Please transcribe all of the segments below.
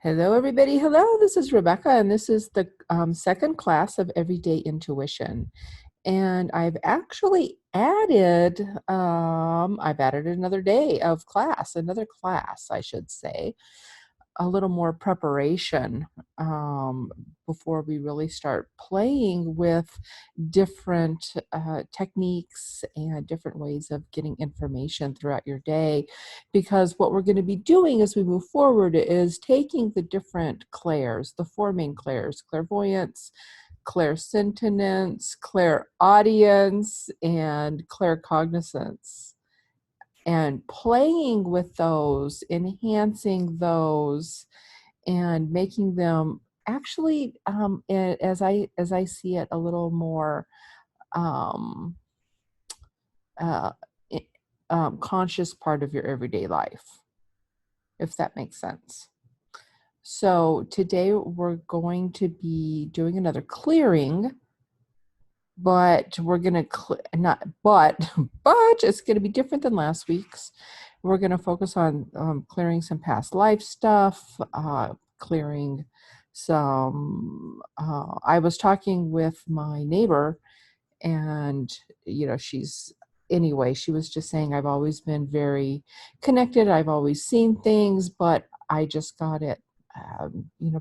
Hello, everybody. Hello, this is Rebecca, and this is the second class of Everyday Intuition. And I've added another day of class, another class, I should say, a little more preparation um, before we really start playing with different techniques and different ways of getting information throughout your day. Because what we're going to be doing as we move forward is taking the different clairs, the four main clairs: clairvoyance, clairsentience, clairaudience, and claircognizance, and playing with those, enhancing those, and making them actually, as I see it, a little more um, uh, conscious part of your everyday life, if that makes sense. So today we're going to be doing another clearing, but we're going to but it's going to be different than last week's. We're going to focus on clearing some past life stuff, clearing some. I was talking with my neighbor, and she was just saying, I've always been very connected. I've always seen things, but I just got it,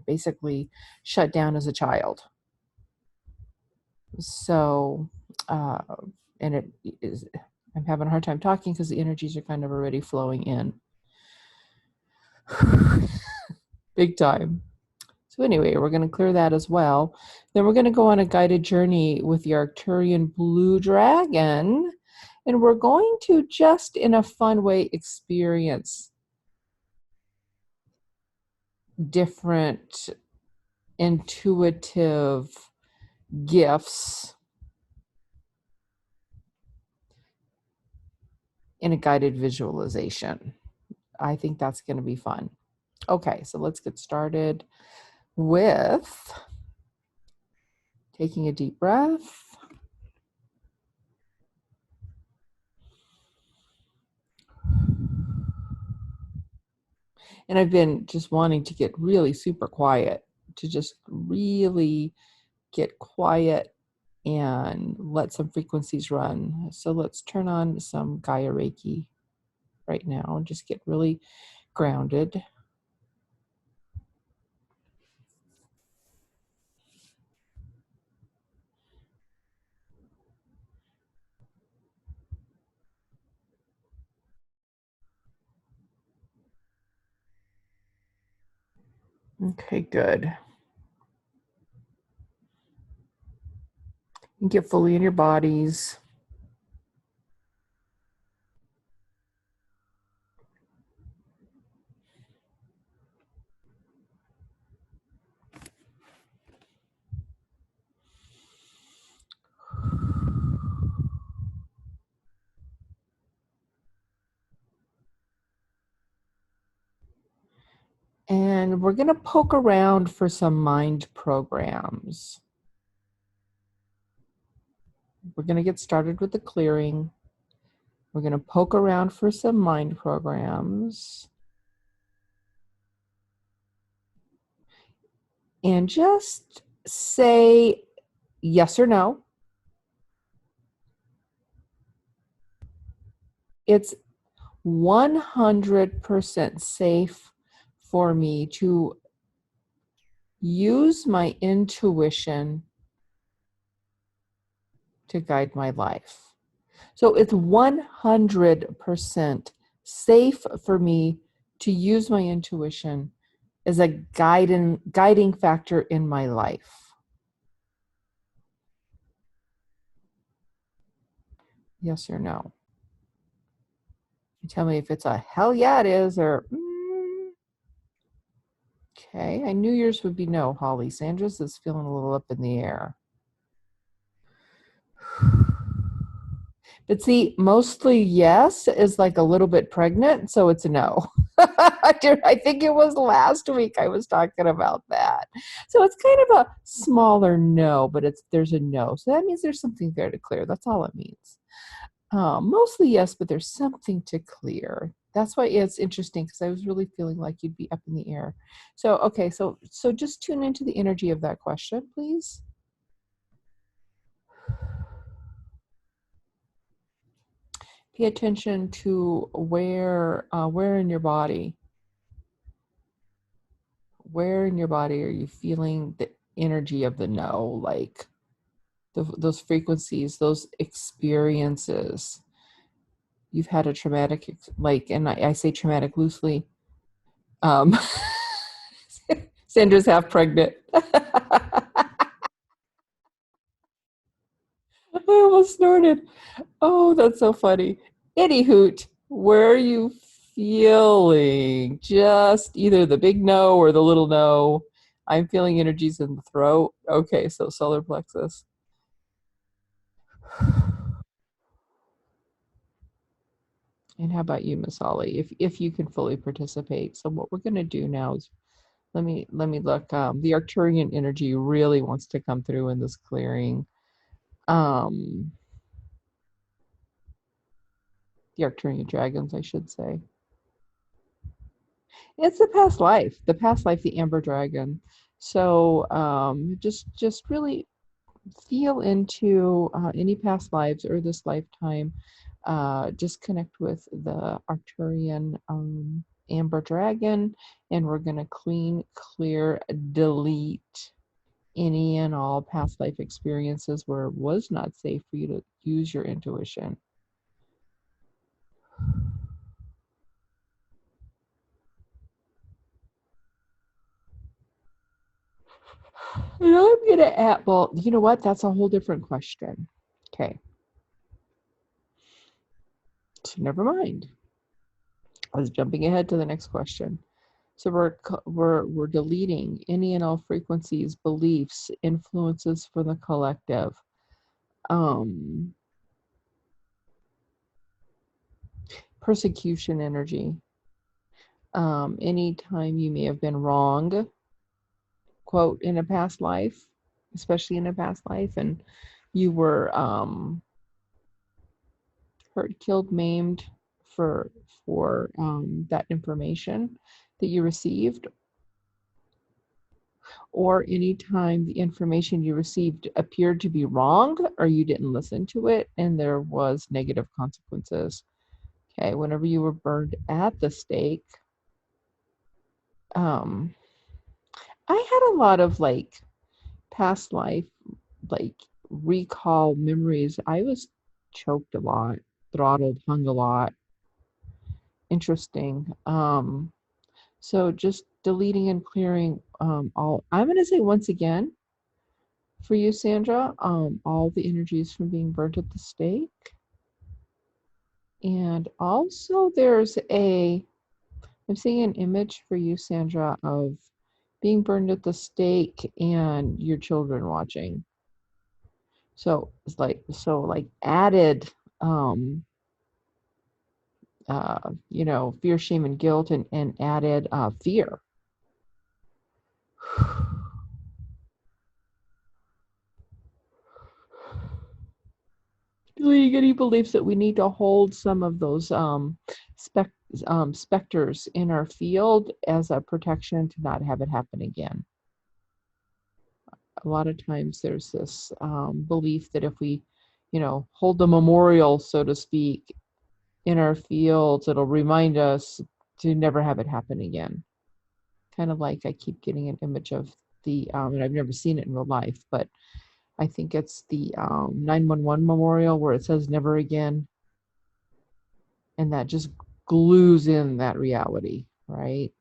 basically shut down as a child. So, uh, and it is, I'm having a hard time talking because the energies are kind of already flowing in. Big time. So anyway, we're going to clear that as well. Then we're going to go on a guided journey with the Arcturian Blue Dragon. And we're going to just, in a fun way, experience different intuitive gifts in a guided visualization. I think that's going to be fun. Okay, so let's get started with taking a deep breath. And I've been just wanting to get really super quiet, to just really get quiet and let some frequencies run. So let's turn on some Gaia Reiki right now and just get really grounded. Okay, good. And get fully in your bodies. And we're going to poke around for some mind programs. We're going to get started with the clearing. We're going to poke around for some mind programs. And just say yes or no. It's 100% safe for me to use my intuition to guide my life. So it's 100% safe for me to use my intuition as a guiding factor in my life. Yes or no? You tell me if it's a hell yeah it is, or okay. I knew yours would be no, Holly. Sandra's is feeling a little up in the air. But see, mostly yes is like a little bit pregnant, so it's a no. I think it was last week I was talking about that. So it's kind of a smaller no, but there's a no. So that means there's something there to clear. That's all it means. Mostly yes, but there's something to clear. That's why it's interesting because I was really feeling like you'd be up in the air. So, okay, so just tune into the energy of that question, please. Pay attention to where in your body, where in your body are you feeling the energy of the no, like those frequencies, those experiences. You've had a traumatic, like, and I say traumatic loosely. Um, Sandra's half pregnant. I almost snorted. Oh, that's so funny. Any hoot, where are you feeling? Just either the big no or the little no. I'm feeling energies in the throat. Okay, so solar plexus. And how about you, Miss Holly? If you can fully participate. So what we're gonna do now is let me look. The Arcturian energy really wants to come through in this clearing. Um, the Arcturian dragons, I should say. It's the past life, the Amber Dragon. So just really feel into any past lives or this lifetime. Just connect with the Arcturian Amber Dragon, and we're gonna clean, clear, delete any and all past life experiences where it was not safe for you to use your intuition. And I'm gonna add, well, you know what? That's a whole different question. Okay, so never mind. I was jumping ahead to the next question. So we're deleting any and all frequencies, beliefs, influences for the collective. Um, Persecution energy. Anytime you may have been wrong, quote, in a past life, especially in a past life, and you were hurt, killed, maimed for that information that you received, or anytime the information you received appeared to be wrong or you didn't listen to it and there was negative consequences. Okay, whenever you were burned at the stake, um, I had a lot of like past life, like recall memories. I was choked a lot, throttled, hung a lot. Interesting. So just deleting and clearing all, I'm going to say once again, for you, Sandra, all the energies from being burnt at the stake. And also I'm seeing an image for you, Sandra, of being burned at the stake and your children watching. So it's like added, um, fear, shame, and guilt, and added fear. Deleting any beliefs that we need to hold some of those spec specters in our field as a protection to not have it happen again. A lot of times there's this belief that if we, hold the memorial, so to speak, in our fields, it'll remind us to never have it happen again. Kind of like I keep getting an image of and I've never seen it in real life, but I think it's the 911 memorial where it says never again. And that just glues in that reality, right?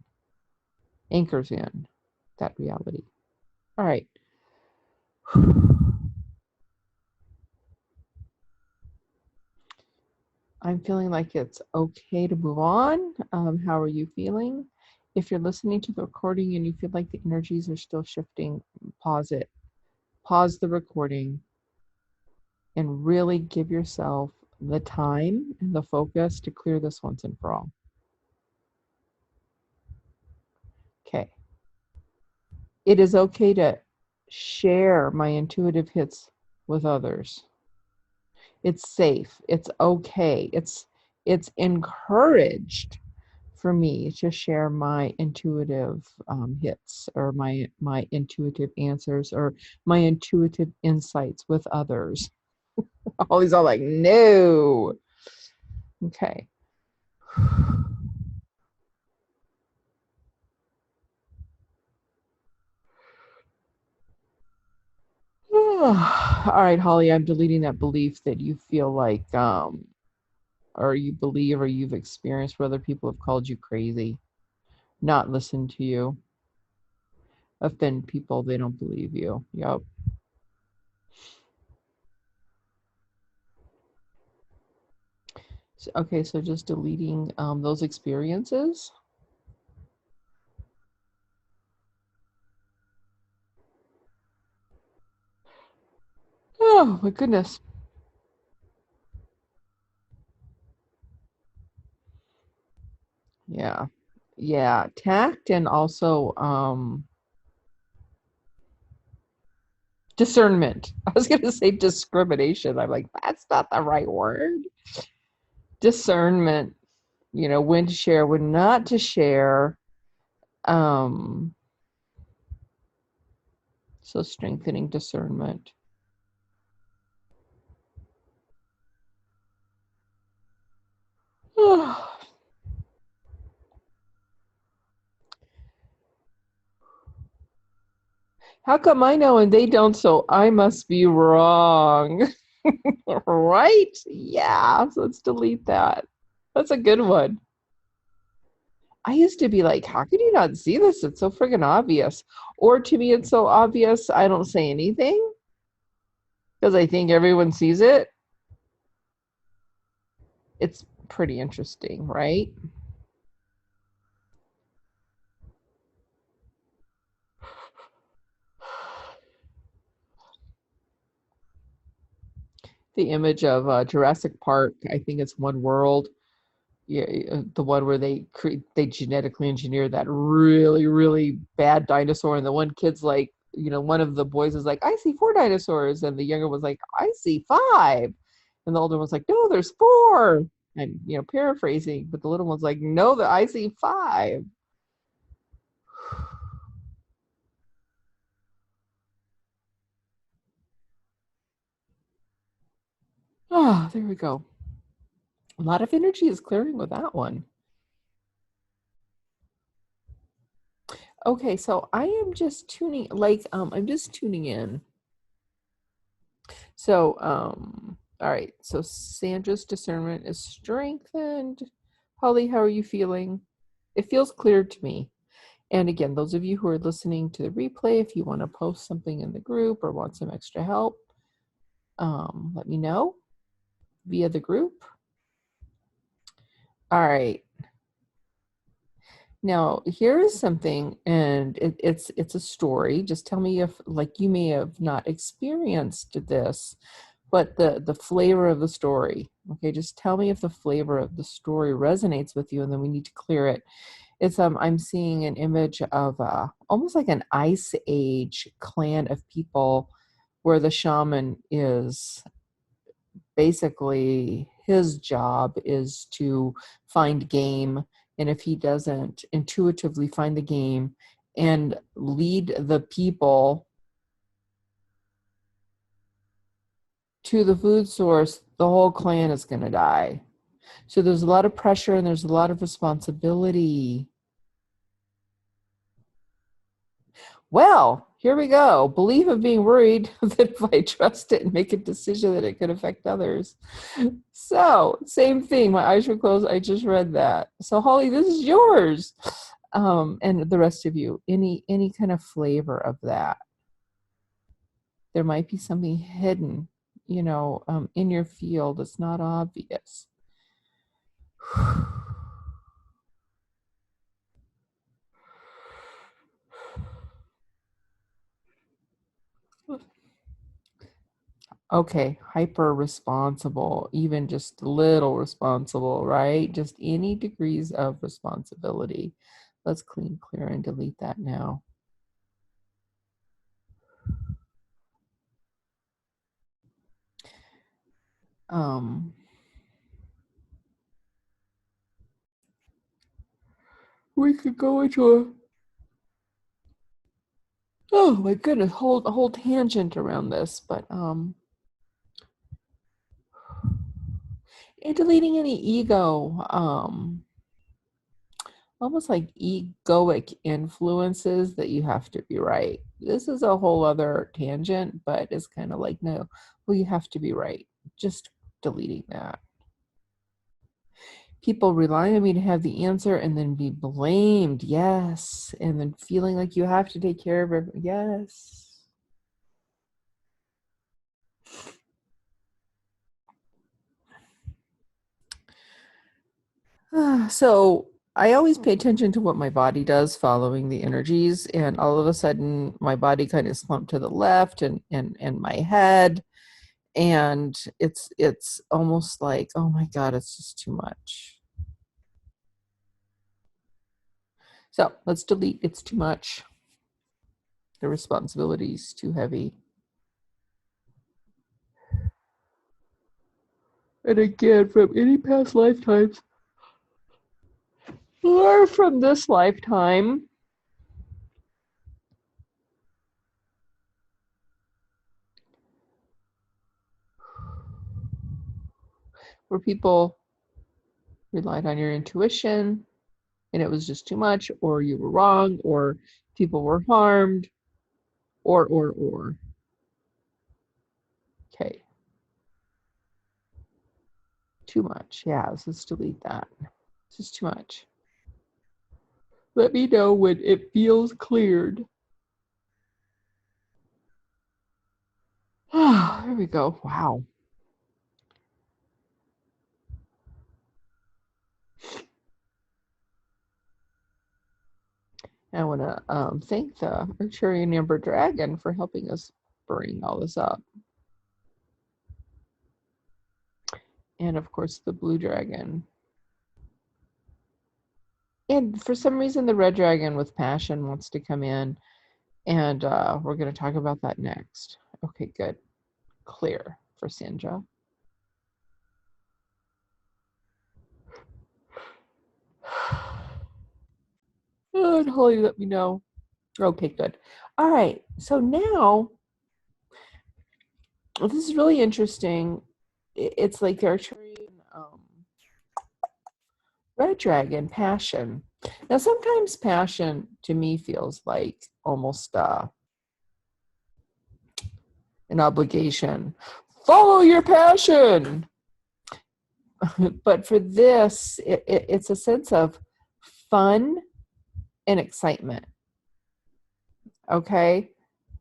Anchors in that reality. All right. I'm feeling like it's okay to move on. How are you feeling? If you're listening to the recording and you feel like the energies are still shifting, pause it. Pause the recording and really give yourself the time and the focus to clear this once and for all. Okay. It is okay to share my intuitive hits with others. It's safe. It's okay. it's encouraged for me to share my intuitive hits, or my intuitive answers, or my intuitive insights with others. All these are like, no. Okay. All right, Holly, I'm deleting that belief that you feel like, or you believe, or you've experienced where other people have called you crazy, not listened to you, offend people, they don't believe you. Yep. So, okay, so just deleting those experiences. Oh my goodness. Yeah. Yeah. Tact, and also discernment. I was gonna say discrimination. I'm like, that's not the right word. Discernment, when to share, when not to share. Um, so strengthening discernment. How come I know and they don't, so I must be wrong? Right? Yeah, so let's delete that. That's a good one. I used to be like, how can you not see this? It's so friggin' obvious. Or to me, it's so obvious, I don't say anything because I think everyone sees it. It's pretty interesting, right? The image of Jurassic Park, I think it's One World. Yeah, the one where they genetically engineer that really, really bad dinosaur, and the one kid's like, one of the boys is like, I see four dinosaurs, and the younger was like, I see five, and the older one's like, no, there's four, and paraphrasing, but the little one's like, no, that I see five. Ah, there we go. A lot of energy is clearing with that one. Okay, so I am just tuning, like, I'm just tuning in. So, all right. So Sandra's discernment is strengthened. Holly, how are you feeling? It feels clear to me. And again, those of you who are listening to the replay, if you want to post something in the group or want some extra help, let me know via the group. All right. Now, here is something, and it's a story. Just tell me if, like, you may have not experienced this, but the flavor of the story. Okay, just tell me if the flavor of the story resonates with you, and then we need to clear it. It's I'm seeing an image of almost like an ice age clan of people, where the shaman is basically, his job is to find game, and if he doesn't intuitively find the game and lead the people to the food source, the whole clan is going to die. So there's a lot of pressure and there's a lot of responsibility. Well, here we go. Belief of being worried that if I trust it and make a decision that it could affect others. So, same thing. My eyes were closed. I just read that. So, Holly, this is yours. And the rest of you, any kind of flavor of that. There might be something hidden, in your field. It's not obvious. Okay, hyper responsible, even just little responsible, right? Just any degrees of responsibility. Let's clean, clear, and delete that now. Um, we could go into a, oh my goodness, a whole tangent around this, but and deleting any ego, almost like egoic influences that you have to be right. This is a whole other tangent, but it's kind of like, no, well, you have to be right. Just deleting that. People rely on me to have the answer and then be blamed. Yes. And then feeling like you have to take care of it. Yes. So I always pay attention to what my body does following the energies, and all of a sudden my body kind of slumped to the left and my head, and it's almost like, oh my God, it's just too much. So let's delete it's too much. The responsibility's too heavy. And again, from any past lifetimes or from this lifetime, where people relied on your intuition and it was just too much, or you were wrong, or people were harmed, or. Okay, too much. Yeah, let's delete that. This is too much. Let me know when it feels cleared. There we go. Wow. I want to thank the Arcturian Amber Dragon for helping us bring all this up. And of course, the Blue Dragon. And for some reason, the Red Dragon with Passion wants to come in. And we're going to talk about that next. Okay, good. Clear for Sandra. And Holly, let me know. Okay, good. All right. So now, this is really interesting. It's like the Arcturian Red Dragon, Passion. Now, sometimes passion to me feels like almost an obligation. Follow your passion. But for this, it's a sense of fun and excitement. Okay.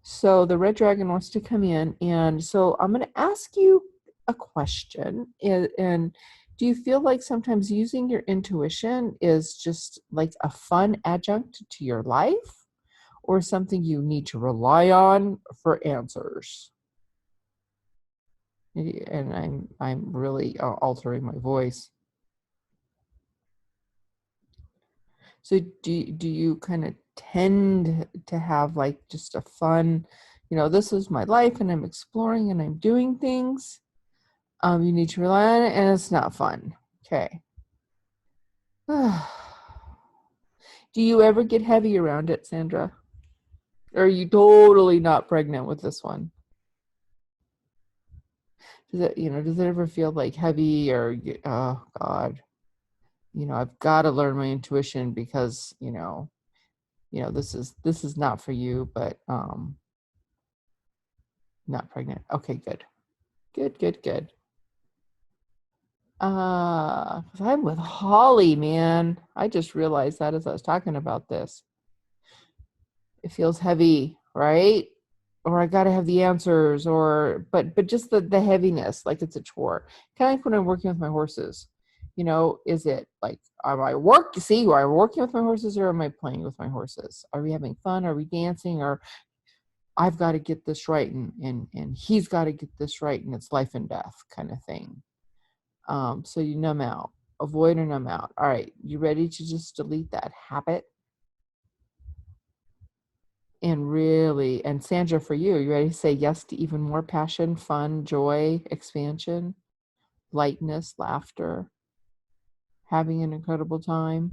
So the red dragon wants to come in. And so I'm going to ask you a question. And do you feel like sometimes using your intuition is just like a fun adjunct to your life, or something you need to rely on for answers? And I'm really altering my voice. So do you kind of tend to have like just a fun, this is my life and I'm exploring and I'm doing things. You need to rely on it and it's not fun. Okay. Do you ever get heavy around it, Sandra? Or are you totally not pregnant with this one? Does it ever feel like heavy or, oh God, I've got to learn my intuition because, this is not for you, but not pregnant. Okay, good. Good. 'Cause I'm with Holly, man. I just realized that as I was talking about this. It feels heavy, right? Or I gotta have the answers, but just the heaviness, like it's a chore. Kind of like when I'm working with my horses. Is it like, am I working with my horses or am I playing with my horses? Are we having fun? Are we dancing? Or I've got to get this right and he's got to get this right and it's life and death kind of thing. So you numb out, avoid or numb out. All right, you ready to just delete that habit? And Sandra, for you ready to say yes to even more passion, fun, joy, expansion, lightness, laughter, having an incredible time?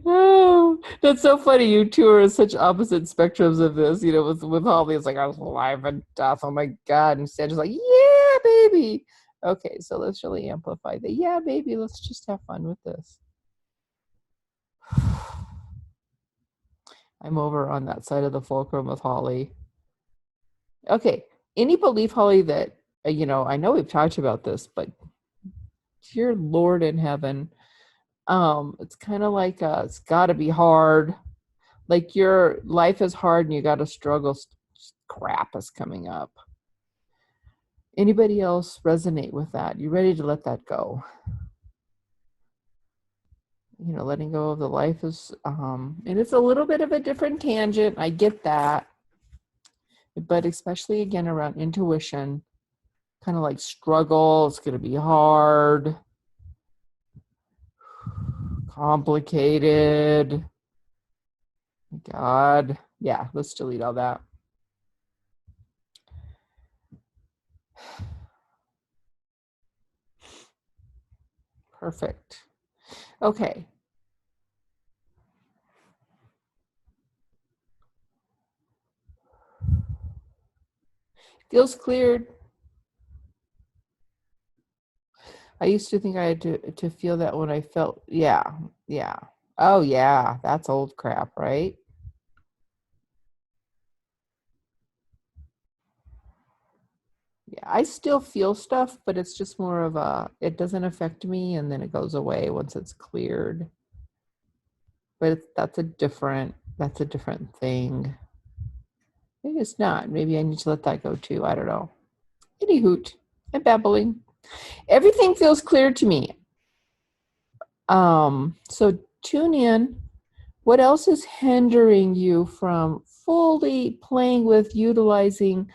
Oh, that's so funny. You two are such opposite spectrums of this. With Holly, it's like I was alive and death. Oh my God. And Sandra's like, yeah, baby. Okay, so let's really amplify the yeah, baby. Let's just have fun with this. I'm over on that side of the fulcrum with Holly. Okay. Any belief, Holly, that I know we've talked about this, but dear Lord in heaven, it's kind of like it's got to be hard. Like your life is hard and you got to struggle. Crap is coming up. Anybody else resonate with that? You ready to let that go? Letting go of the life is, and it's a little bit of a different tangent. I get that, but especially again around intuition, kind of like struggle. It's going to be hard, complicated. God, yeah. Let's delete all that. Perfect. Okay. Feels cleared. I used to think I had to feel that when I felt, yeah, yeah. Oh yeah, that's old crap, right? Yeah, I still feel stuff, but it's just more of it doesn't affect me and then it goes away once it's cleared. But that's a different thing. Maybe it's not. Maybe I need to let that go too. I don't know. Any hoot. I'm babbling. Everything feels clear to me. So tune in. What else is hindering you from fully playing with utilizing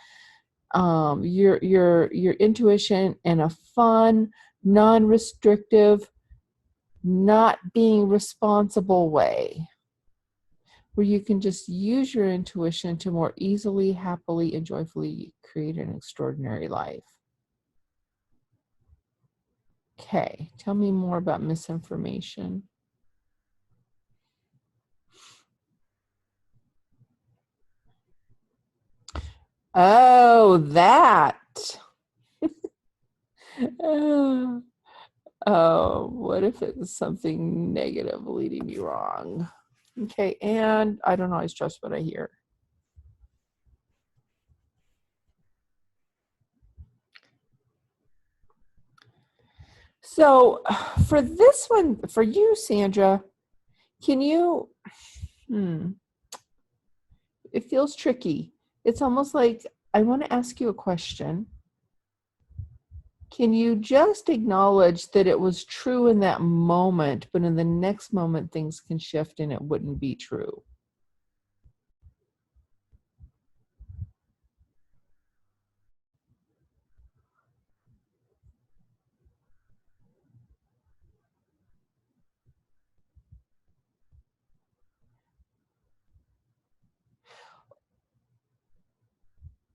your intuition in a fun, non-restrictive, not being responsible way, where you can just use your intuition to more easily, happily, and joyfully create an extraordinary life? Okay, tell me more about misinformation. Oh, that. Oh, what if it was something negative leading me wrong? Okay, and I don't always trust what I hear. So, for this one, for you, Sandra, can you? Hmm, it feels tricky. It's almost like I want to ask you a question. Can you just acknowledge that it was true in that moment, but in the next moment things can shift and it wouldn't be true?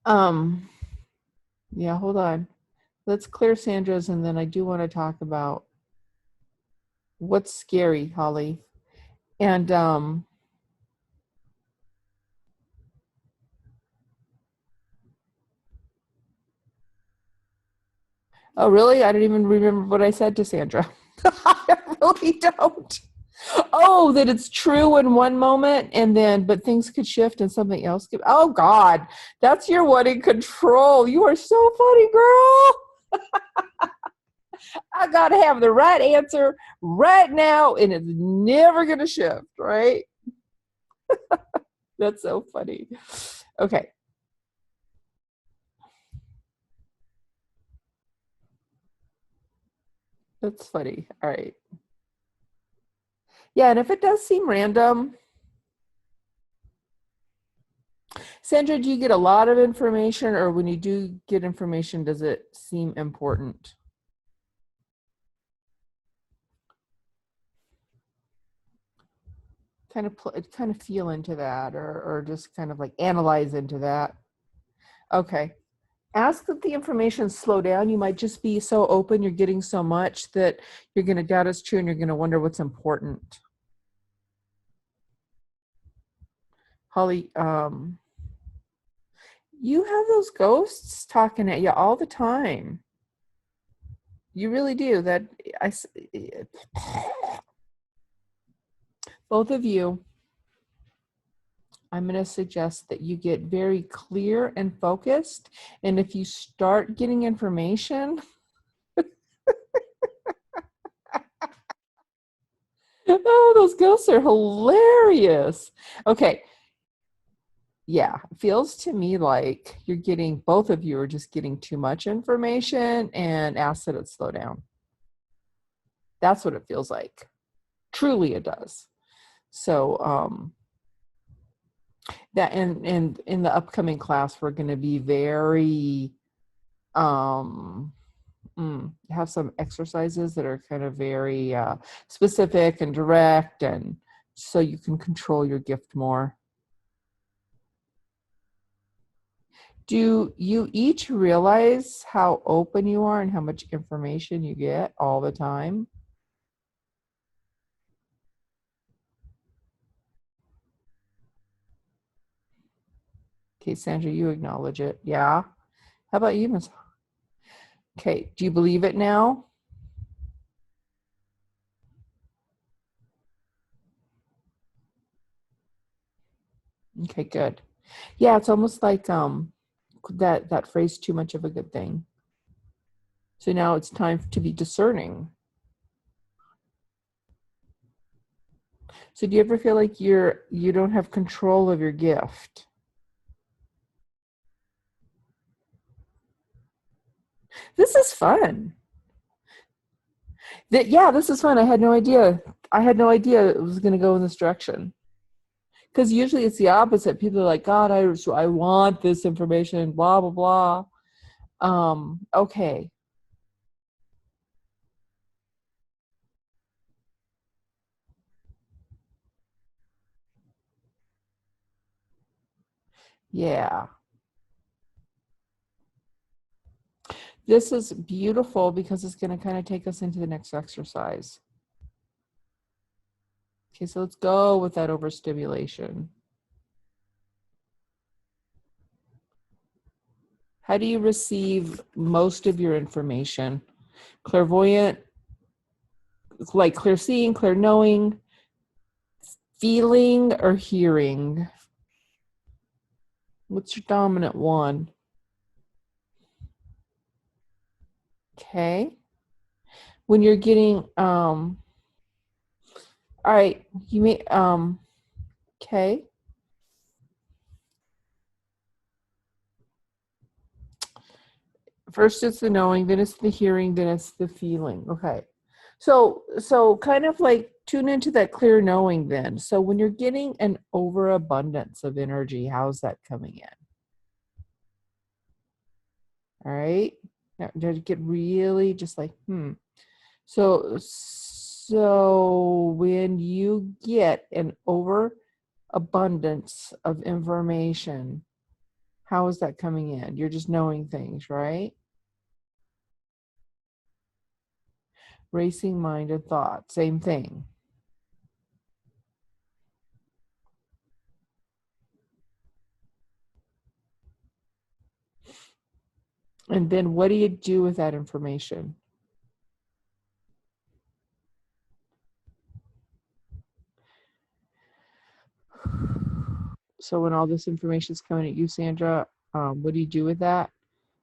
Um, yeah, hold on. Let's clear Sandra's, and then I do want to talk about what's scary, Holly. And oh, really? I didn't even remember what I said to Sandra. I really don't. Oh, that it's true in one moment and then, but things could shift and something else could. Oh, God. That's your wanting control. You are so funny, girl. I got to have the right answer right now and it's never going to shift, right? That's so funny. Okay. That's funny. All right. Yeah. And if it does seem random, Sandra, do you get a lot of information, or when you do get information, does it seem important? Kind of feel into that, or just kind of like analyze into that. Okay. Ask that the information slow down. You might just be so open, you're getting so much that you're going to doubt it's true and you're going to wonder what's important. Holly, you have those ghosts talking at you all the time. You really do. I, both of you, I'm going to suggest that you get very clear and focused. And if you start getting information, oh, those ghosts are hilarious. Okay. Yeah. It feels to me like you're getting, both of you are just getting too much information and ask that it slow down. That's what it feels like. Truly, it does. So, that and in the upcoming class, we're going to be very, um, have some exercises that are kind of very specific and direct, and so you can control your gift more. Do you each realize how open you are and how much information you get all the time? Okay, Sandra, you acknowledge it. Yeah. How about you, Miss? Okay, do you believe it now? Okay, good. Yeah, it's almost like that phrase, too much of a good thing. So now it's time to be discerning. So do you ever feel like you don't have control of your gift? This is fun. Yeah, this is fun. I had no idea. I had no idea it was going to go in this direction. Because usually it's the opposite. People are like, God, I want this information, blah, blah, blah. Okay. Yeah. This is beautiful because it's going to kind of take us into the next exercise. Okay, so let's go with that overstimulation. How do you receive most of your information? Clairvoyant, like clear seeing, clear knowing, feeling, or hearing? What's your dominant one? Okay. When you're getting all right, you may okay. First it's the knowing, then it's the hearing, then it's the feeling. Okay. So kind of like tune into that clear knowing then. So when you're getting an overabundance of energy, how's that coming in? All right. Now, to get really just like, So when you get an overabundance of information, how is that coming in? You're just knowing things, right? Racing mind and thought, same thing. And then what do you do with that information? So when all this information is coming at you, Sandra, what do you do with that?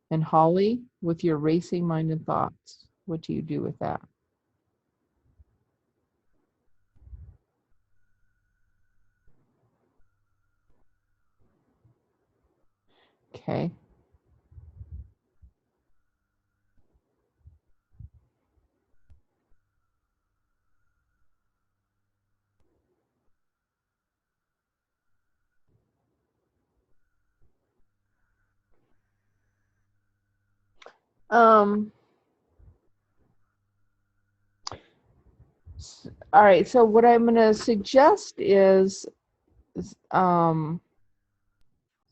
And Holly, with your racing mind and thoughts, what do you do with that? Okay. Um, all right. So what I'm going to suggest is,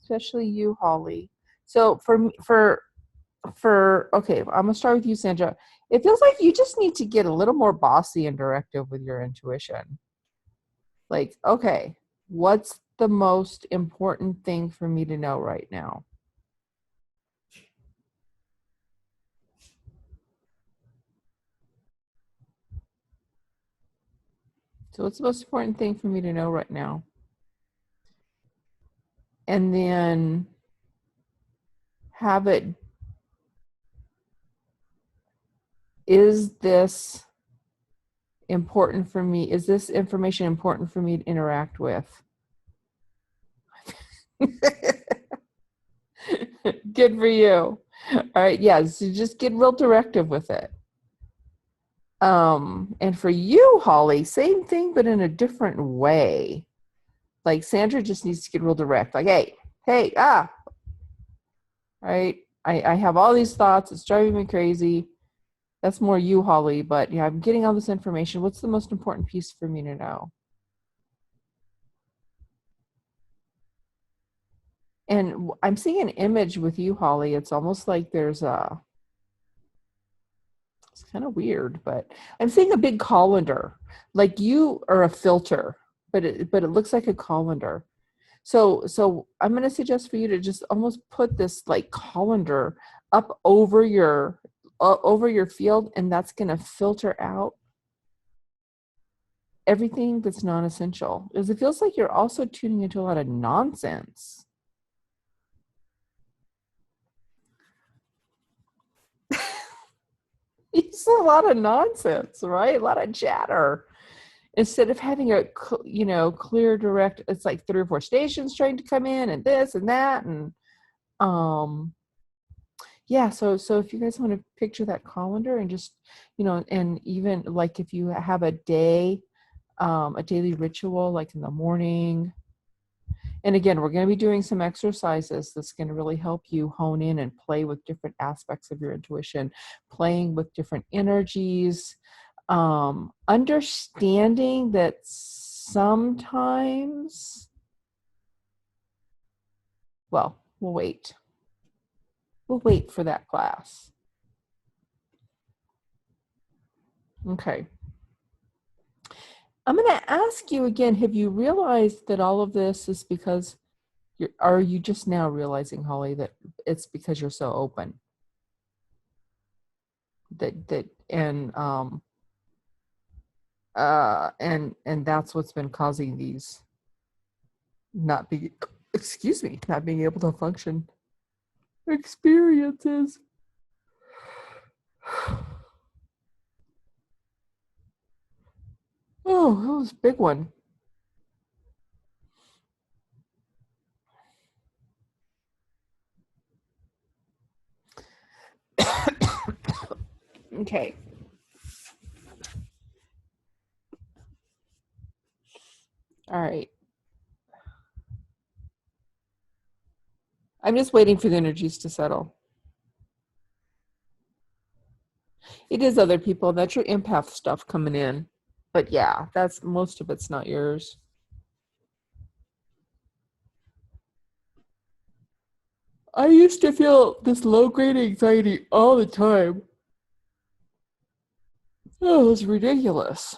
especially you, Holly, So okay, I'm gonna start with you, Sandra. It feels like you just need to get a little more bossy and directive with your intuition. Like, okay, what's the most important thing for me to know right now? So what's the most important thing for me to know right now? And then have it, is this important for me? Is this information important for me to interact with? Good for you. All right, yeah, so just get real directive with it. And for you, Holly, same thing, but in a different way. Like Sandra just needs to get real direct. Like, hey, right? I have all these thoughts. It's driving me crazy. That's more you, Holly. But yeah, I'm getting all this information. What's the most important piece for me to know? And I'm seeing an image with you, Holly. It's almost like it's kind of weird, but I'm seeing a big colander. Like you are a filter, but it looks like a colander. So I'm going to suggest for you to just almost put this like colander up over your field, and that's going to filter out everything that's non-essential. Because it feels like you're also tuning into a lot of nonsense. It's a lot of nonsense, right? A lot of chatter. Instead of having a clear, direct, it's like 3 or 4 stations trying to come in, and this and that, and um yeah, so if you guys want to picture that colander and just, and even like if you have a daily ritual, like in the morning. And again, we're going to be doing some exercises that's going to really help you hone in and play with different aspects of your intuition, playing with different energies, understanding that sometimes, well, we'll wait. We'll wait for that class. Okay. I'm going to ask you again, have you realized that all of this is because are you just now realizing, Holly, that it's because you're so open? That and that's what's been causing these not be not being able to function experiences. Oh, that was a big one. Okay. All right. I'm just waiting for the energies to settle. It is other people. That's your empath stuff coming in. But yeah, that's most of it's not yours. I used to feel this low-grade anxiety all the time. Oh, it was ridiculous.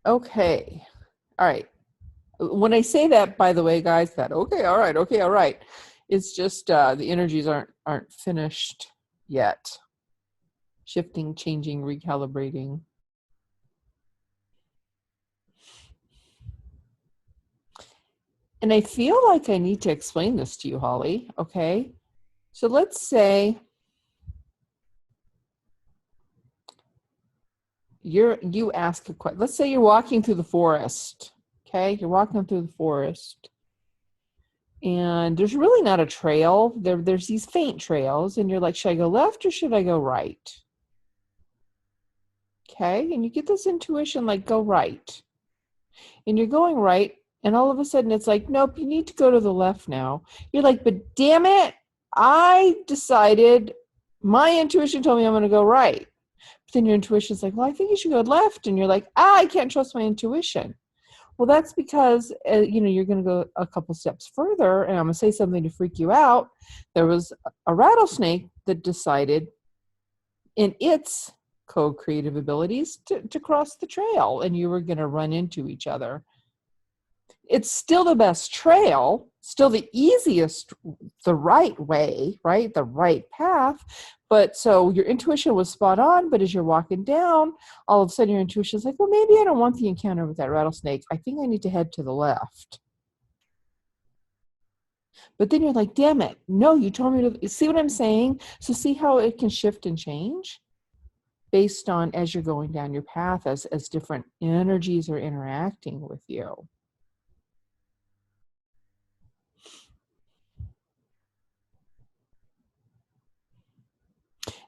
Okay. All right. When I say that, by the way, guys, that okay, all right. It's just the energies aren't finished yet. Shifting, changing, recalibrating. And I feel like I need to explain this to you, Holly. Okay. So let's say you ask a question. Let's say you're walking through the forest. Okay, you're walking through the forest, and there's really not a trail. There's these faint trails, and you're like, should I go left or should I go right? Okay, and you get this intuition, like go right, and you're going right, and all of a sudden it's like, nope, you need to go to the left now. You're like, but damn it, I decided, my intuition told me I'm going to go right. But then your intuition's like, well, I think you should go left, and you're like, I can't trust my intuition. Well, that's because you're going to go a couple steps further, and I'm going to say something to freak you out. There was a rattlesnake that decided, in its co-creative abilities, to cross the trail, and you were going to run into each other. It's still the best trail, still the easiest, the right way, right? The right path. But so your intuition was spot on, but as you're walking down, all of a sudden your intuition is like, well, maybe I don't want the encounter with that rattlesnake. I think I need to head to the left. But then you're like, damn it. No, you told me to. See what I'm saying? So see how it can shift and change based on as you're going down your path, as different energies are interacting with you.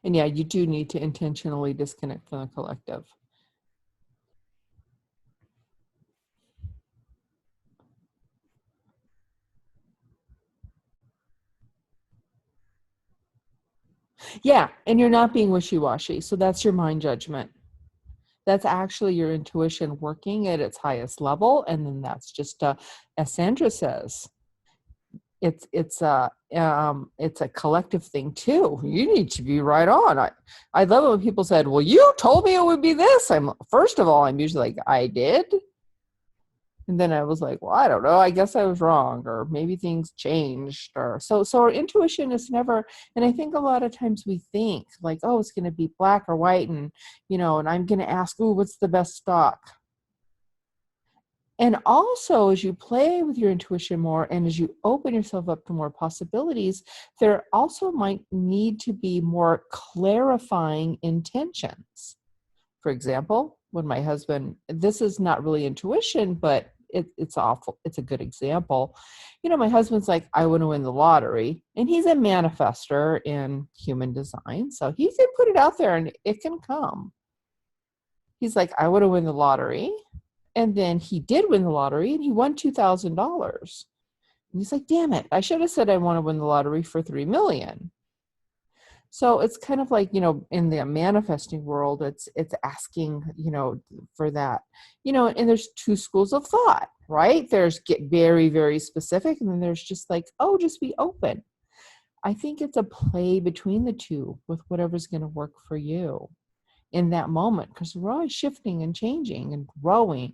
And yeah, you do need to intentionally disconnect from the collective. Yeah, and you're not being wishy-washy. So that's your mind judgment. That's actually your intuition working at its highest level. And then that's just, as Sandra says, it's a collective thing too. You need to be right on. I love it when people said, well, you told me it would be this. First of all, I'm usually like, I did. And then I was like, well, I don't know. I guess I was wrong, or maybe things changed, or so our intuition is never, and I think a lot of times we think like, oh, it's going to be black or white, and and I'm going to ask, oh, what's the best stock? And also, as you play with your intuition more and as you open yourself up to more possibilities, there also might need to be more clarifying intentions. For example, when my husband, this is not really intuition, but it's awful. It's a good example. My husband's like, I want to win the lottery. And he's a manifester in human design. So he can put it out there and it can come. He's like, I want to win the lottery. And then he did win the lottery and he won $2,000. And he's like, damn it. I should have said I want to win the lottery for 3 million. So it's kind of like, in the manifesting world, it's asking, for that, and there's two schools of thought, right? There's get very, very specific. And then there's just like, oh, just be open. I think it's a play between the two with whatever's going to work for you in that moment, because we're always shifting and changing and growing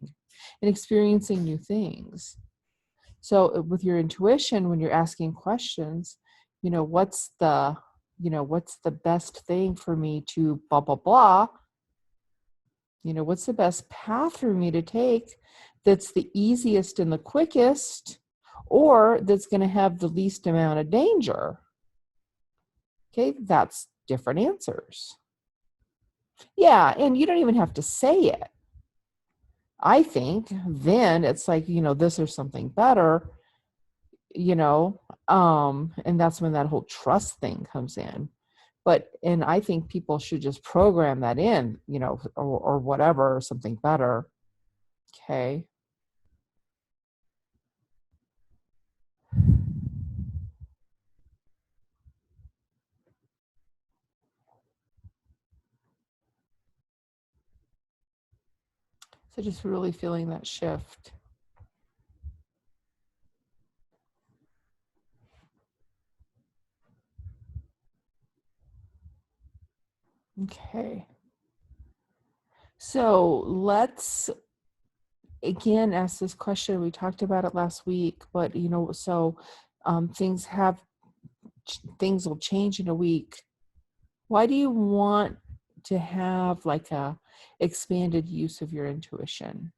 and experiencing new things. So with your intuition, when you're asking questions, what's the best thing for me to blah, blah, blah? What's the best path for me to take that's the easiest and the quickest, or that's going to have the least amount of danger? Okay, that's different answers. Yeah, and you don't even have to say it. I think then it's like, this or something better, and that's when that whole trust thing comes in. And I think people should just program that in, or whatever, or something better. Okay. So just really feeling that shift. Okay. So let's again ask this question. We talked about it last week, but so things will change in a week. Why do you want to have like a expanded use of your intuition?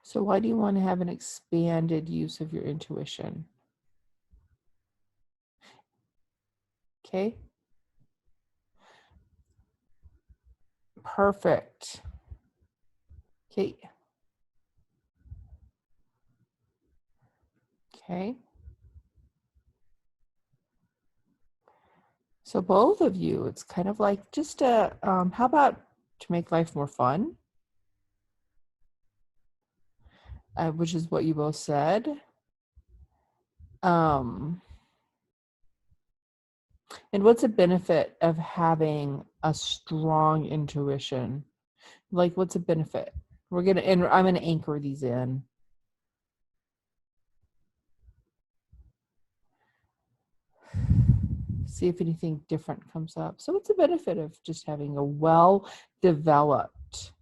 So why do you want to have an expanded use of your intuition? Okay. Perfect. Okay. Okay. So both of you, it's kind of like just how about to make life more fun? which is what you both said. Um, and what's a benefit of having a strong intuition? Like, what's a benefit? And I'm gonna anchor these in. See if anything different comes up. So, what's the benefit of just having a well developed,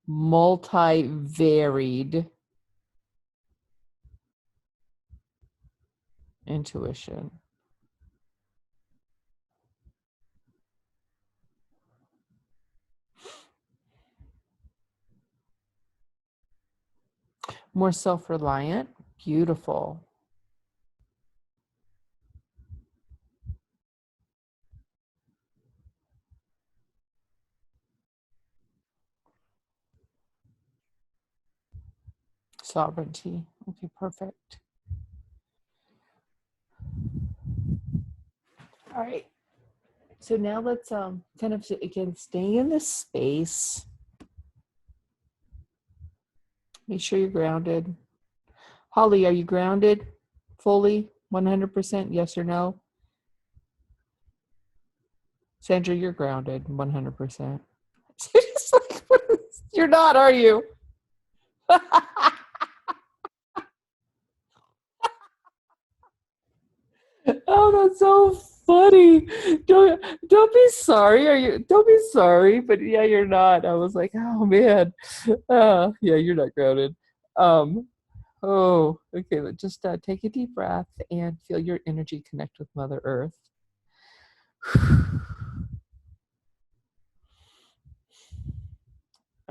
multi varied intuition? More self reliant, beautiful. Sovereignty. Okay, perfect. All right. So now let's kind of again stay in this space. Make sure you're grounded. Holly, are you grounded fully? 100%? Yes or no? Sandra, you're grounded 100%. You're not, are you? Oh, that's so funny. Don't be sorry. Are you? Don't be sorry. But yeah, you're not. I was like, oh man. Yeah, you're not grounded. Um, oh, okay. But just take a deep breath and feel your energy connect with Mother Earth.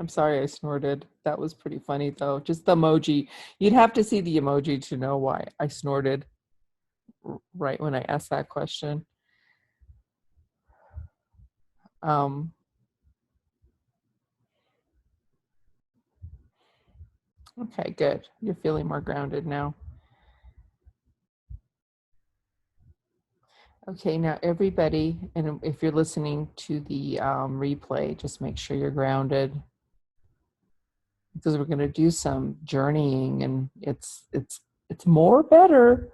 I'm sorry I snorted. That was pretty funny though. Just the emoji. You'd have to see the emoji to know why I snorted right when I asked that question. Um, okay, good. You're feeling more grounded now. Okay, now everybody, and if you're listening to the replay, just make sure you're grounded because we're going to do some journeying, and it's more better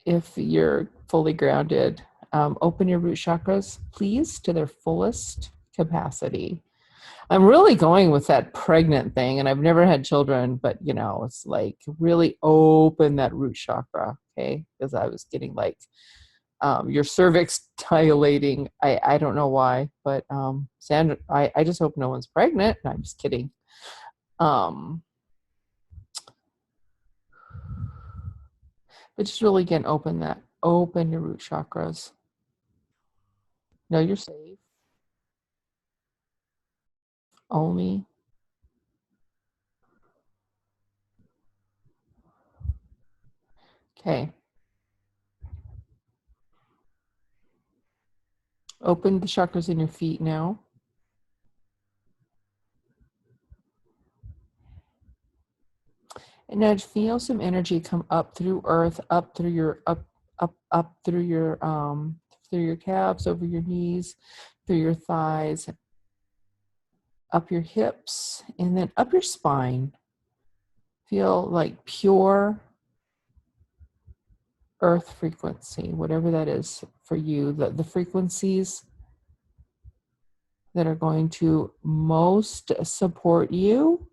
if you're fully grounded. Open your root chakras, please, to their fullest capacity. I'm really going with that pregnant thing, and I've never had children, but it's like really open that root chakra, okay? Because I was getting like your cervix dilating. I don't know why, but Sandra, I just hope no one's pregnant. No, I'm just kidding. Um, but just really again, open your root chakras. Know you're safe. Only okay. Open the chakras in your feet now. And now feel some energy come up through earth, up through your up through your calves, over your knees, through your thighs, up your hips, and then up your spine. Feel like pure earth frequency, whatever that is for you, the frequencies that are going to most support you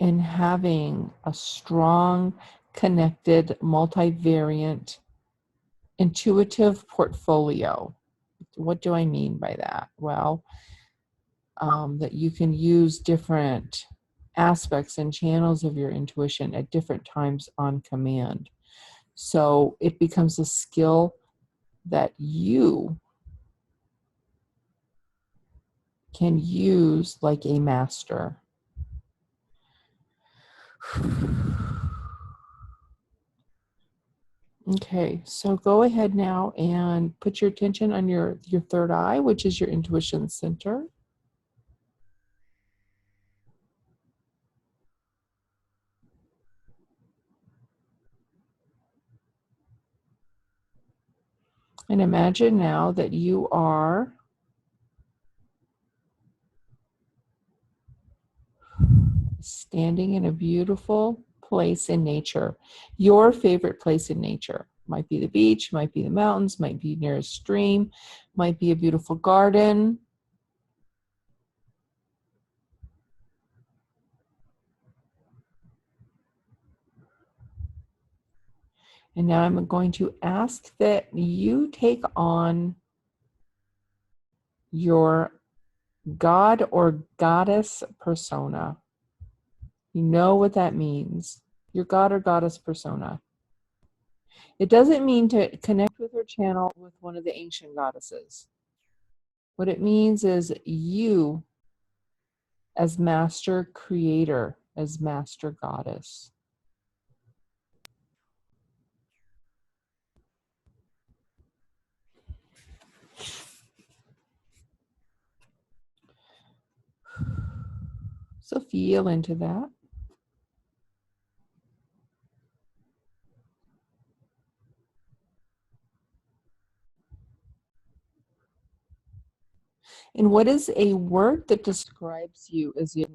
in having a strong, connected, multivariant, intuitive portfolio. What do I mean by that? Well, that you can use different aspects and channels of your intuition at different times on command. So it becomes a skill that you can use like a master. Okay, so go ahead now and put your attention on your third eye, which is your intuition center. And imagine now that you are Standing in a beautiful place in nature. Your favorite place in nature. Might be the beach, might be the mountains, might be near a stream, might be a beautiful garden. And now I'm going to ask that you take on your God or goddess persona. You know what that means. Your God or goddess persona. It doesn't mean to connect with or channel with one of the ancient goddesses. What it means is you as master creator, as master goddess. So feel into that. And what is a word that describes you as you,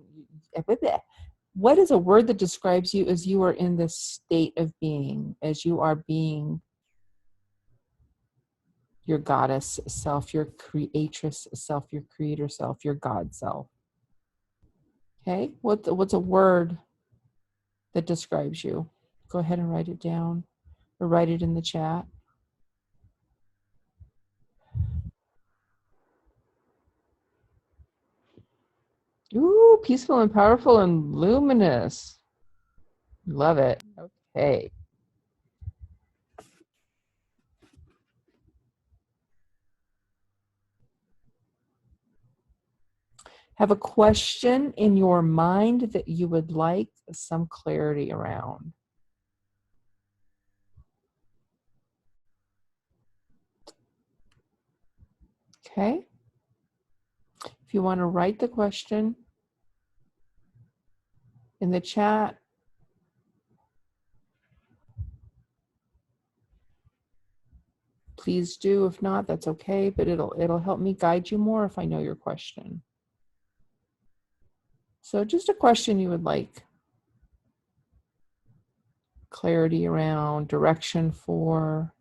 what is a word that describes you as you are in this state of being, as you are being your goddess self, your creatress self, your creator self, your God self? Okay, what's a word that describes you? Go ahead and write it down or write it in the chat. Ooh, peaceful and powerful and luminous. Love it. Okay. Have a question in your mind that you would like some clarity around. Okay. If you want to write the question in the chat, please do. If not, that's okay, but it'll help me guide you more if I know your question. So just a question you would like clarity around, direction for.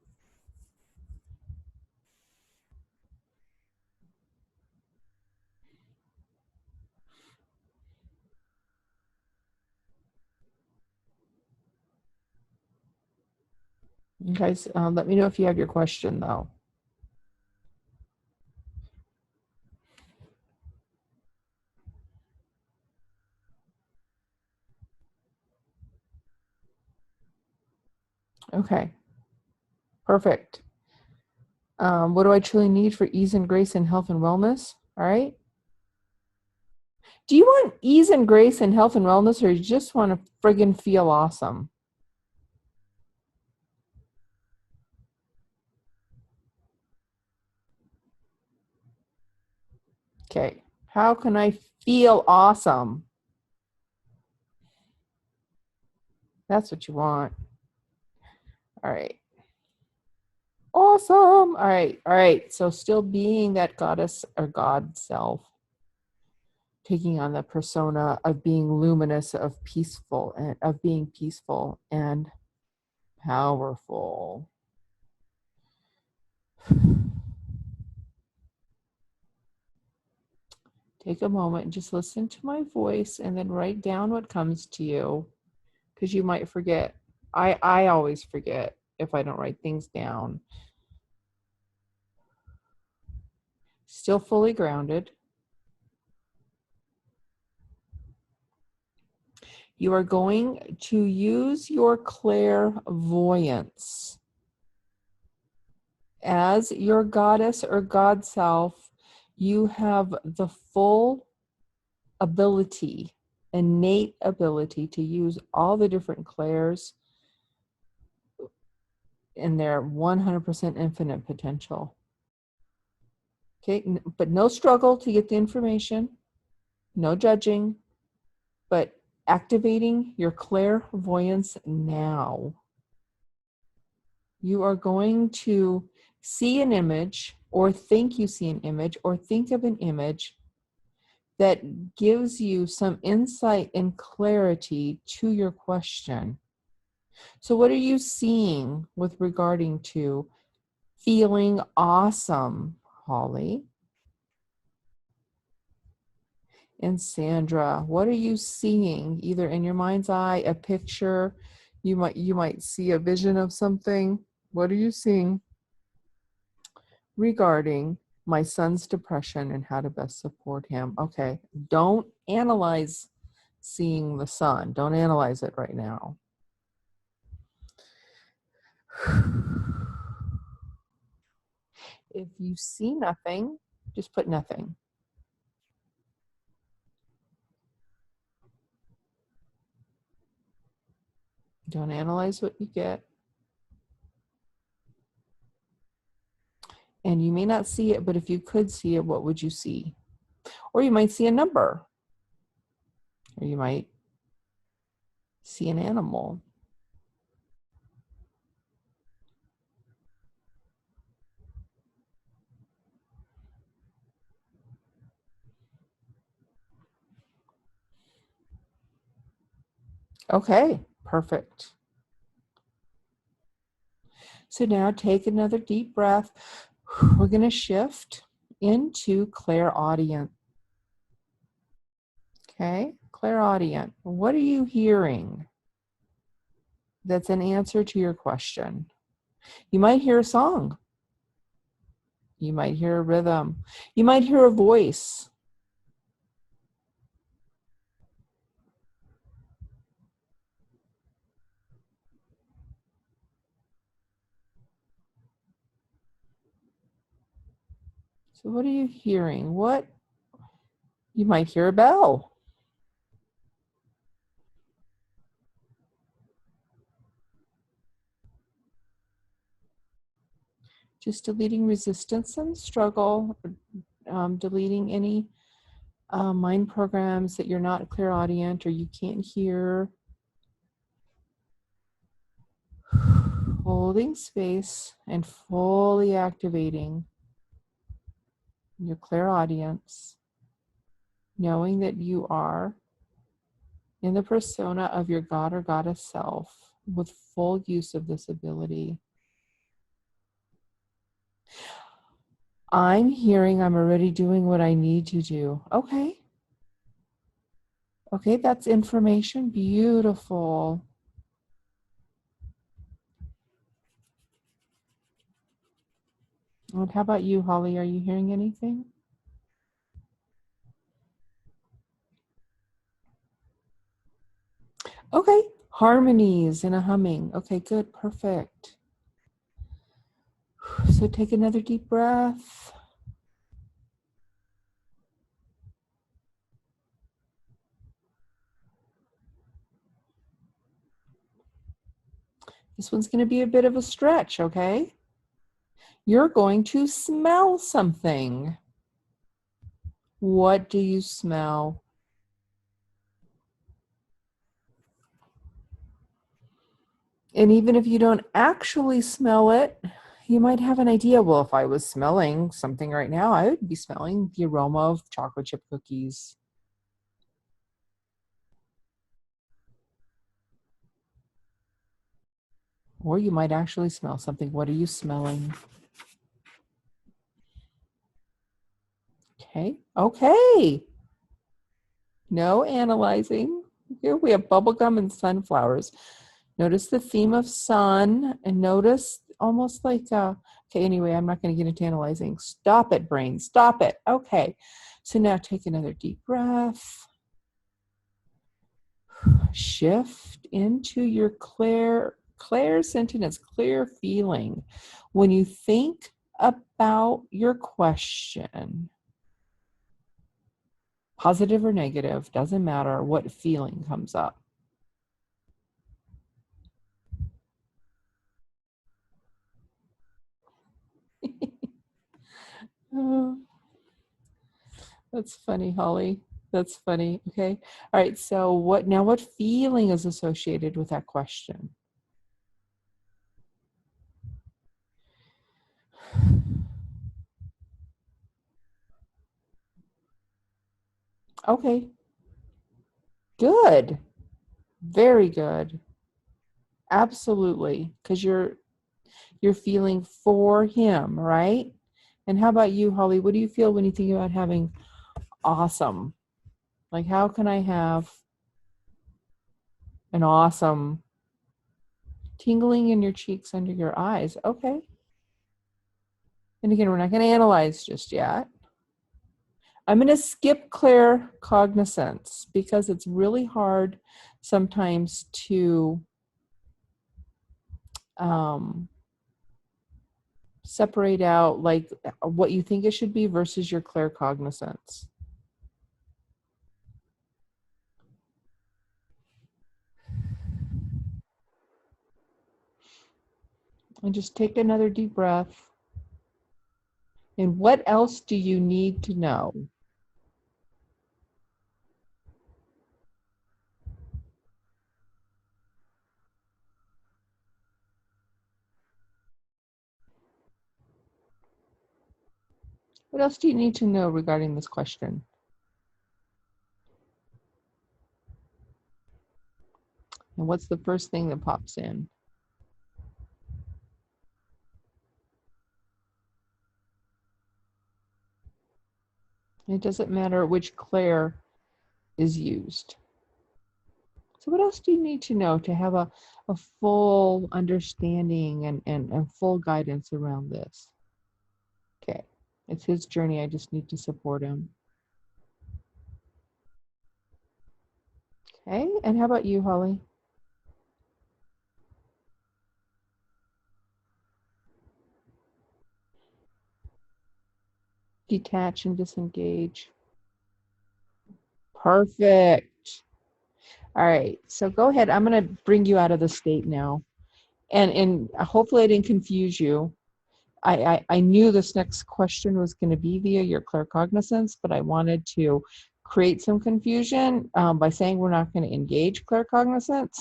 You guys, let me know if you have your question though. Okay, perfect. What do I truly need for ease and grace and health and wellness? All right. Do you want ease and grace and health and wellness, or you just want to friggin' feel awesome? Okay. How can I feel awesome? That's what you want. All right. Awesome. All right. All right. So still being that goddess or God self, taking on the persona of being luminous, of peaceful, and of being peaceful and powerful. Take a moment and just listen to my voice and then write down what comes to you, because you might forget. I always forget if I don't write things down. Still fully grounded. You are going to use your clairvoyance as your goddess or God self. You have the full ability, innate ability to use all the different clairs in their 100% infinite potential. Okay, but no struggle to get the information, no judging, but activating your clairvoyance now. You are going to see an image or think you see an image or think of an image that gives you some insight and clarity to your question. So what are you seeing with regarding to feeling awesome, Holly? And Sandra, what are you seeing either in your mind's eye, a picture, you might see a vision of something. What are you seeing regarding my son's depression and how to best support him? Okay, don't analyze seeing the sun. Don't analyze it right now. If you see nothing, just put nothing. Don't analyze what you get. And you may not see it, but if you could see it, what would you see? Or you might see a number, or you might see an animal. Okay, perfect. So now take another deep breath. We're going to shift into clairaudient. Okay, clairaudient. What are you hearing that's an answer to your question? You might hear a song. You might hear a rhythm. You might hear a voice. So what are you hearing? What? You might hear a bell. Just deleting resistance and struggle, deleting any mind programs that you're not clairaudient or you can't hear. Holding space and fully activating your clairaudience, knowing that you are in the persona of your God or goddess self with full use of this ability. I'm hearing I'm already doing what I need to do. Okay. Okay, that's information. Beautiful. And how about you, Holly? Are you hearing anything? Okay, harmonies and a humming. Okay, good, perfect. So take another deep breath. This one's going to be a bit of a stretch, okay? You're going to smell something. What do you smell? And even if you don't actually smell it, you might have an idea. Well, if I was smelling something right now, I would be smelling the aroma of chocolate chip cookies. Or you might actually smell something. What are you smelling? Okay. Okay. No analyzing. Here we have bubblegum and sunflowers. Notice the theme of sun and notice almost like, okay, anyway, I'm not going to get into analyzing. Stop it, brain. Stop it. Okay. So now take another deep breath. Shift into your clairsentience, clear feeling. When you think about your question, positive or negative, doesn't matter what feeling comes up. Oh, that's funny, Holly. That's funny. Okay. All right. So what feeling is associated with that question? Okay. Good. Very good. Absolutely. Because you're feeling for him, right? And how about you, Holly? What do you feel when you think about having awesome? Like, how can I have an awesome tingling in your cheeks under your eyes? Okay. And again, we're not going to analyze just yet. I'm going to skip clair cognizance because it's really hard sometimes to um, separate out like what you think it should be versus your clair cognizance. And just take another deep breath. And what else do you need to know? What else do you need to know regarding this question? And what's the first thing that pops in? It doesn't matter which clair is used. So what else do you need to know to have a full understanding and full guidance around this? Okay, it's his journey. I just need to support him. Okay, and how about you, Holly? Detach and disengage. Perfect. All right, so go ahead. I'm going to bring you out of the state now. And hopefully I didn't confuse you. I knew this next question was going to be via your claircognizance, but I wanted to create some confusion by saying we're not going to engage claircognizance.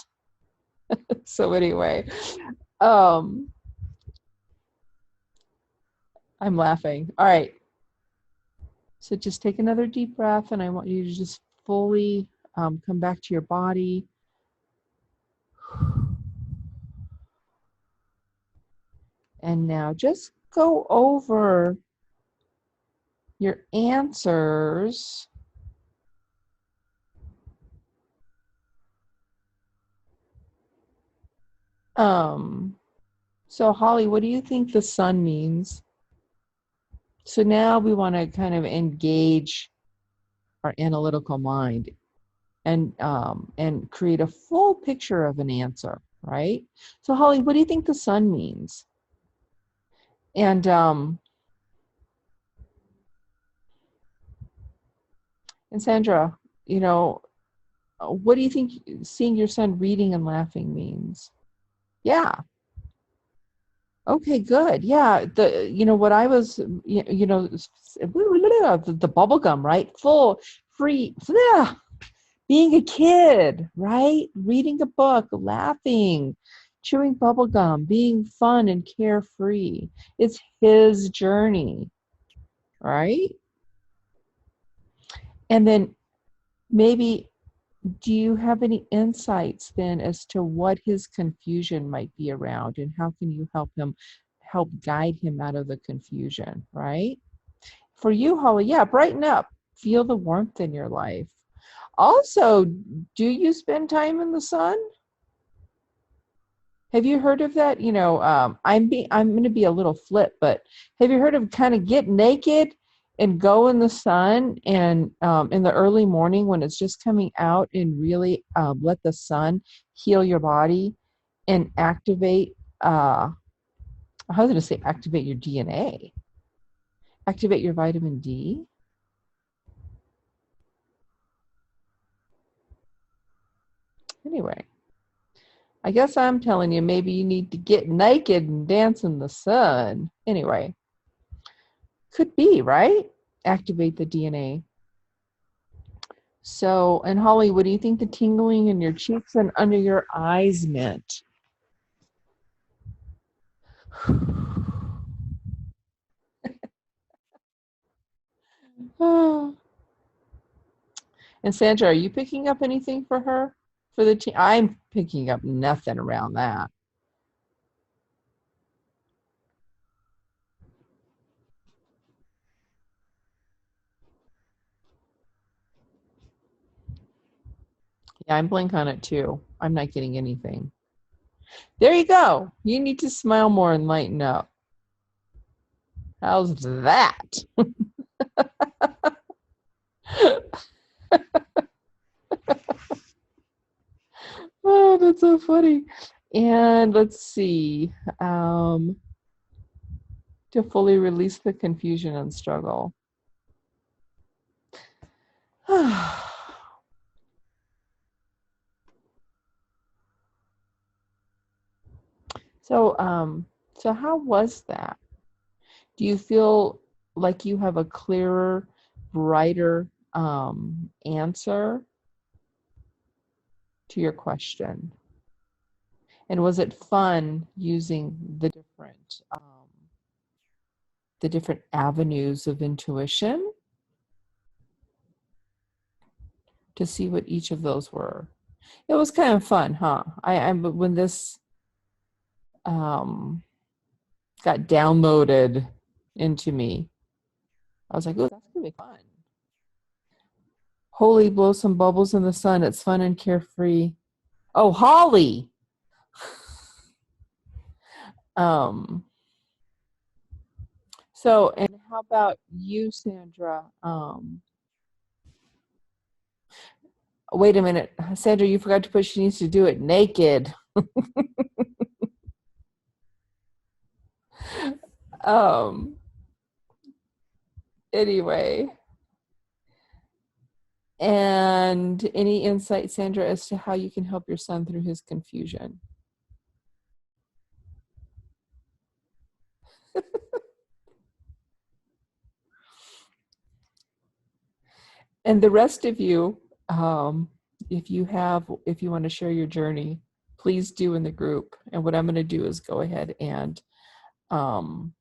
So anyway, um, I'm laughing. All right, so just take another deep breath, and I want you to just fully come back to your body. And now just go over your answers. Um, so Holly, what do you think the sun means? So now we want to kind of engage our analytical mind and create a full picture of an answer, right? So Holly, what do you think the sun means? And and Sandra, you know, what do you think seeing your son reading and laughing means? Yeah. Okay, good. Yeah, the you know what I was the bubble gum, right? Full free yeah, being a kid, right? Reading a book, laughing, chewing bubble gum, being fun and carefree. It's his journey, right? And then maybe do you have any insights then as to what his confusion might be around and how can you help guide him out of the confusion, right? For you, Holly, yeah, brighten up. Feel the warmth in your life. Also, do you spend time in the sun? Have you heard of that? I'm going to be a little flip, but have you heard of kind of get naked and go in the sun and in the early morning when it's just coming out and really let the sun heal your body and activate, I was going to say activate your DNA, activate your vitamin D. Anyway, I guess I'm telling you, maybe you need to get naked and dance in the sun. Anyway, could be, right? Activate the DNA. So, and Holly, what do you think the tingling in your cheeks and under your eyes meant? Oh, And Sandra, are you picking up anything for her for the team? I'm picking up nothing around that. Yeah, I'm blank on it too. I'm not getting anything. There you go. You need to smile more and lighten up. How's that? Oh, that's so funny. And let's see. Um, to fully release the confusion and struggle. So, so how was that? Do you feel like you have a clearer, brighter answer to your question? And was it fun using the different avenues of intuition to see what each of those were? It was kind of fun, huh? When this um, got downloaded into me, I was like, "Oh, that's gonna be fun." Holy, blow some bubbles in the sun. It's fun and carefree. Oh, Holly. Um, so, and how about you, Sandra? Wait a minute, Sandra, you forgot to put she needs to do it naked. Um, anyway, and any insight, Sandra, as to how you can help your son through his confusion? And the rest of you, if you want to share your journey, please do in the group. And what I'm going to do is go ahead and um,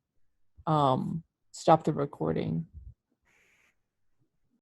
stop the recording.